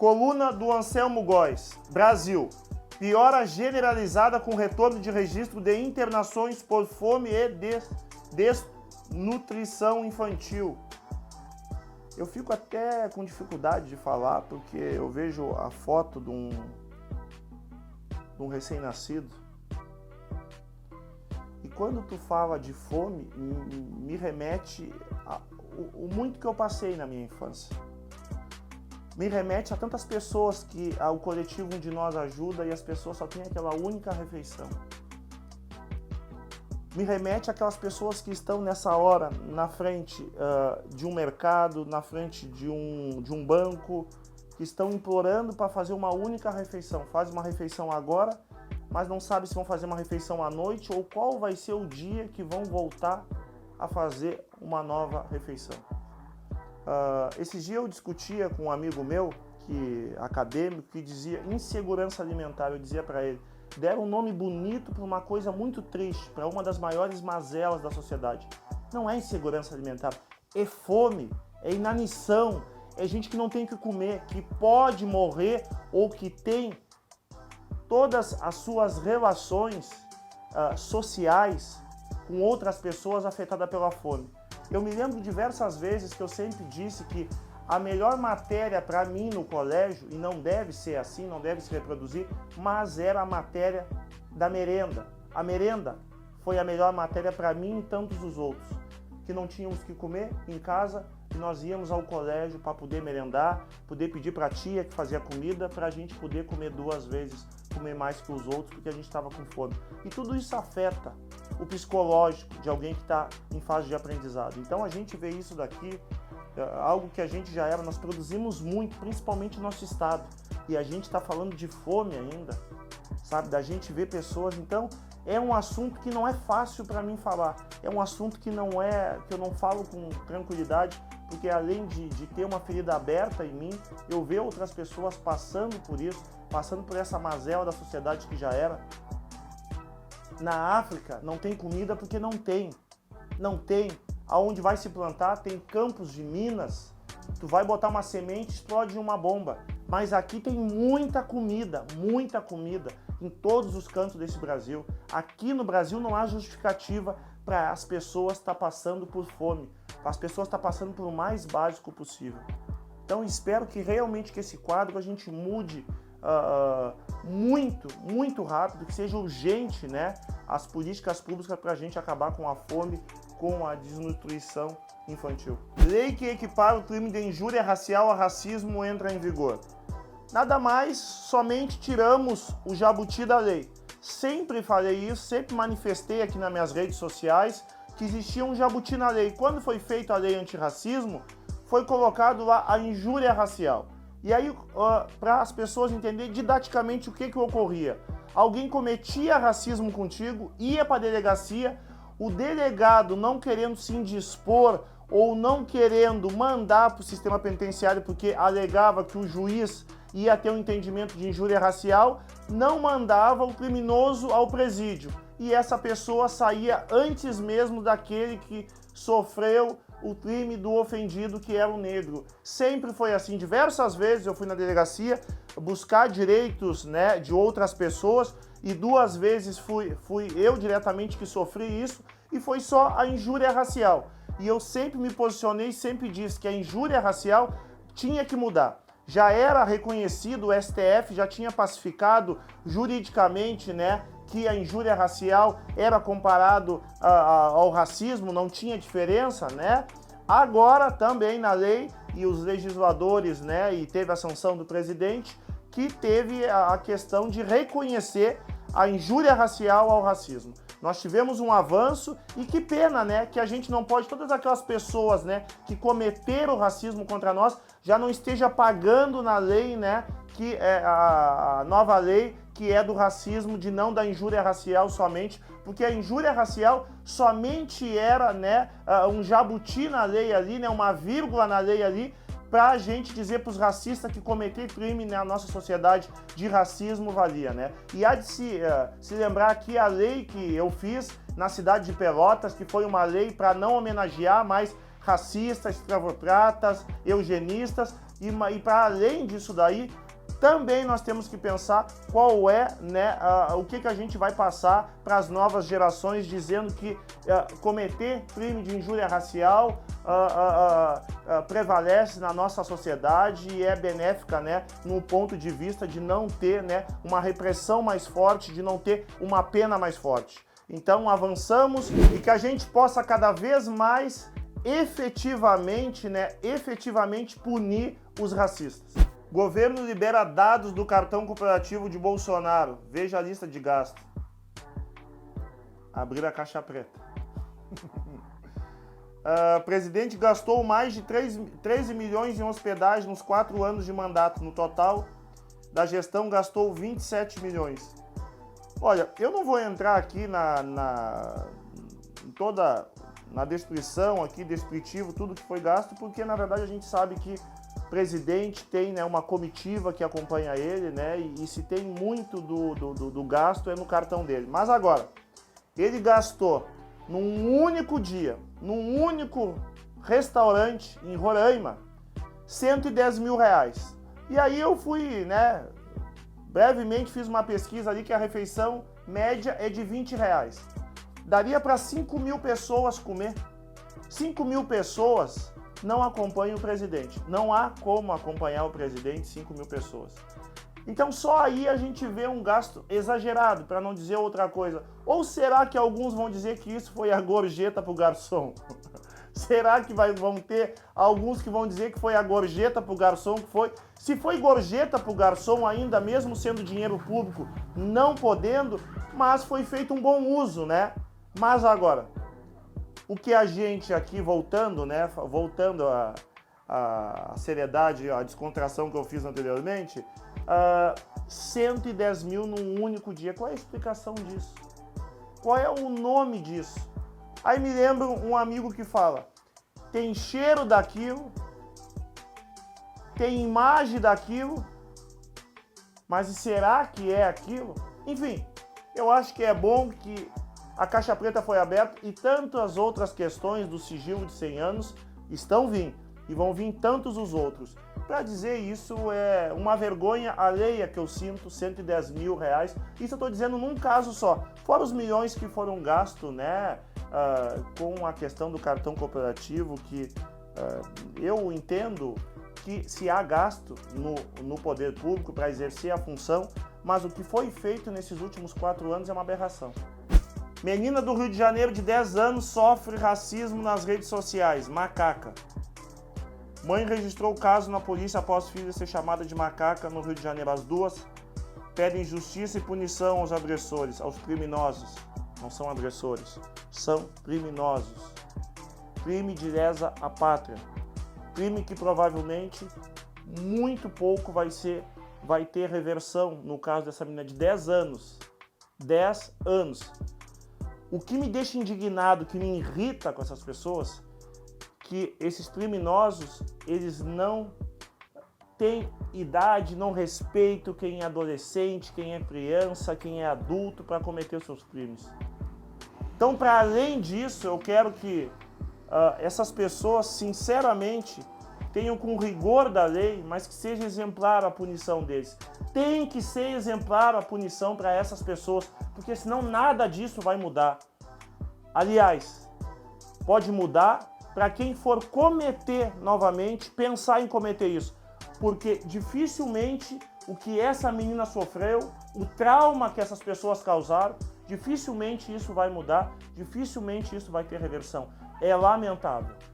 Coluna do Anselmo Góes. Brasil. Piora generalizada com retorno de registro de internações por fome e desnutrição infantil. Eu fico até com dificuldade de falar, porque eu vejo a foto de um recém-nascido. E quando tu fala de fome, me remete o muito que eu passei na minha infância. Me remete a tantas pessoas que o coletivo de nós ajuda e as pessoas só têm aquela única refeição. Me remete àquelas pessoas que estão nessa hora na frente de um mercado, na frente de um banco, que estão implorando para fazer uma única refeição. Faz uma refeição agora, mas não sabe se vão fazer uma refeição à noite ou qual vai ser o dia que vão voltar a fazer uma nova refeição. Esses dias eu discutia com um amigo meu, acadêmico, que dizia insegurança alimentar. Eu dizia para ele, deram um nome bonito para uma coisa muito triste, para uma das maiores mazelas da sociedade. Não é insegurança alimentar, é fome, é inanição, é gente que não tem o que comer, que pode morrer ou que tem todas as suas relações sociais com outras pessoas afetadas pela fome. Eu me lembro diversas vezes que eu sempre disse que a melhor matéria para mim no colégio, e não deve ser assim, não deve se reproduzir, mas era a matéria da merenda. A merenda foi a melhor matéria para mim e tantos os outros, que não tínhamos o que comer em casa e nós íamos ao colégio para poder merendar, poder pedir para a tia que fazia comida, para a gente poder comer 2 vezes, comer mais que os outros, porque a gente estava com fome. E tudo isso afeta o psicológico de alguém que está em fase de aprendizado. Então a gente vê isso daqui, algo que a gente já era, nós produzimos muito, principalmente no nosso estado, e a gente está falando de fome ainda, sabe, da gente ver pessoas. Então é um assunto que não é fácil para mim falar, é um assunto que eu não falo com tranquilidade, porque além de ter uma ferida aberta em mim, eu vejo outras pessoas passando por isso, passando por essa mazela da sociedade que já era. Na África não tem comida porque não tem. Aonde vai se plantar tem campos de minas, tu vai botar uma semente, explode uma bomba. Mas aqui tem muita comida em todos os cantos desse Brasil. Aqui no Brasil não há justificativa para as pessoas estar passando por fome, para as pessoas estar passando por o mais básico possível. Então espero que realmente que esse quadro a gente mude muito rápido, que seja urgente, né, as políticas públicas para a gente acabar com a fome, com a desnutrição infantil. Lei que equipara o crime de injúria racial a racismo entra em vigor. Nada mais, somente tiramos o jabuti da lei. Sempre falei isso, sempre manifestei aqui nas minhas redes sociais que existia um jabuti na lei. Quando foi feita a lei antirracismo, foi colocado lá a injúria racial. E aí, para as pessoas entenderem didaticamente o que ocorria. Alguém cometia racismo contigo, ia para a delegacia, o delegado não querendo se indispor ou não querendo mandar para o sistema penitenciário porque alegava que o juiz ia ter um entendimento de injúria racial, não mandava o criminoso ao presídio. E essa pessoa saía antes mesmo daquele que sofreu o crime do ofendido, que era o negro. Sempre foi assim. Diversas vezes eu fui na delegacia buscar direitos, né, de outras pessoas, e 2 vezes fui eu diretamente que sofri isso, e foi só a injúria racial. E eu sempre me posicionei, sempre disse que a injúria racial tinha que mudar. Já era reconhecido, o STF já tinha pacificado juridicamente, né, que a injúria racial era comparado ao racismo, não tinha diferença, né? Agora também na lei, e os legisladores, né, e teve a sanção do presidente, que teve a questão de reconhecer a injúria racial ao racismo. Nós tivemos um avanço, e que pena, né, que a gente não pode, todas aquelas pessoas, né, que cometeram racismo contra nós, já não esteja pagando na lei, né, que é a nova lei, que é do racismo, de não da injúria racial somente, porque a injúria racial somente era, né, um jabuti na lei ali, né, uma vírgula na lei ali, para a gente dizer para os racistas que cometer crime na nossa sociedade de racismo valia, né? E há de se lembrar aqui a lei que eu fiz na cidade de Pelotas, que foi uma lei para não homenagear mais racistas, escravotratas, eugenistas, E para além disso daí, também nós temos que pensar qual é, né, o que a gente vai passar para as novas gerações, dizendo que cometer crime de injúria racial prevalece na nossa sociedade e é benéfica, né, no ponto de vista de não ter, né, uma repressão mais forte, de não ter uma pena mais forte. Então avançamos e que a gente possa cada vez mais efetivamente punir os racistas. Governo libera dados do cartão corporativo de Bolsonaro. Veja a lista de gastos. Abrir a caixa preta. Presidente gastou mais de 13 milhões em hospedagem nos 4 anos de mandato. No total da gestão, gastou 27 milhões. Olha, eu não vou entrar aqui na descrição aqui, descritivo, tudo que foi gasto, porque na verdade a gente sabe que o presidente tem, né, uma comitiva que acompanha ele, né, e se tem muito do gasto é no cartão dele. Mas agora, ele gastou num único dia, num único restaurante em Roraima, 110 mil reais. E aí eu fui, né, brevemente fiz uma pesquisa ali que a refeição média é de 20 reais. Daria para 5 mil pessoas comer. 5 mil pessoas não acompanham o presidente. Não há como acompanhar o presidente 5 mil pessoas. Então só aí a gente vê um gasto exagerado, para não dizer outra coisa. Ou será que alguns vão dizer que isso foi a gorjeta para o garçom? Será que vão ter alguns que vão dizer que foi a gorjeta para o garçom? Que foi? Se foi gorjeta para o garçom, ainda mesmo sendo dinheiro público, não podendo, mas foi feito um bom uso, né? Mas agora, o que a gente aqui, voltando, né? Voltando a seriedade, a descontração que eu fiz anteriormente, 110 mil num único dia. Qual é a explicação disso? Qual é o nome disso? Aí me lembro um amigo que fala, tem cheiro daquilo, tem imagem daquilo, mas será que é aquilo? Enfim, eu acho que é bom que a caixa preta foi aberta e tantas outras questões do sigilo de 100 anos estão vindo e vão vir tantos os outros. Para dizer isso é uma vergonha alheia que eu sinto, 110 mil reais. Isso eu estou dizendo num caso só. Fora os milhões que foram gastos, né, com a questão do cartão corporativo, que eu entendo que se há gasto no poder público para exercer a função, mas o que foi feito nesses últimos 4 anos é uma aberração. Menina do Rio de Janeiro de 10 anos sofre racismo nas redes sociais. Macaca. Mãe registrou o caso na polícia após filha ser chamada de macaca no Rio de Janeiro. As duas pedem justiça e punição aos agressores, aos criminosos. Não são agressores, são criminosos. Crime de lesa à pátria. Crime que provavelmente muito pouco vai ter reversão no caso dessa menina de 10 anos. 10 anos. O que me deixa indignado, que me irrita com essas pessoas, que esses criminosos, eles não têm idade, não respeitam quem é adolescente, quem é criança, quem é adulto para cometer os seus crimes. Então, para além disso, eu quero que essas pessoas, sinceramente, tenham com rigor da lei, mas que seja exemplar a punição deles. Tem que ser exemplar a punição para essas pessoas, porque senão nada disso vai mudar. Aliás, pode mudar para quem for cometer novamente, pensar em cometer isso. Porque dificilmente o que essa menina sofreu, o trauma que essas pessoas causaram, dificilmente isso vai mudar, dificilmente isso vai ter reversão. É lamentável.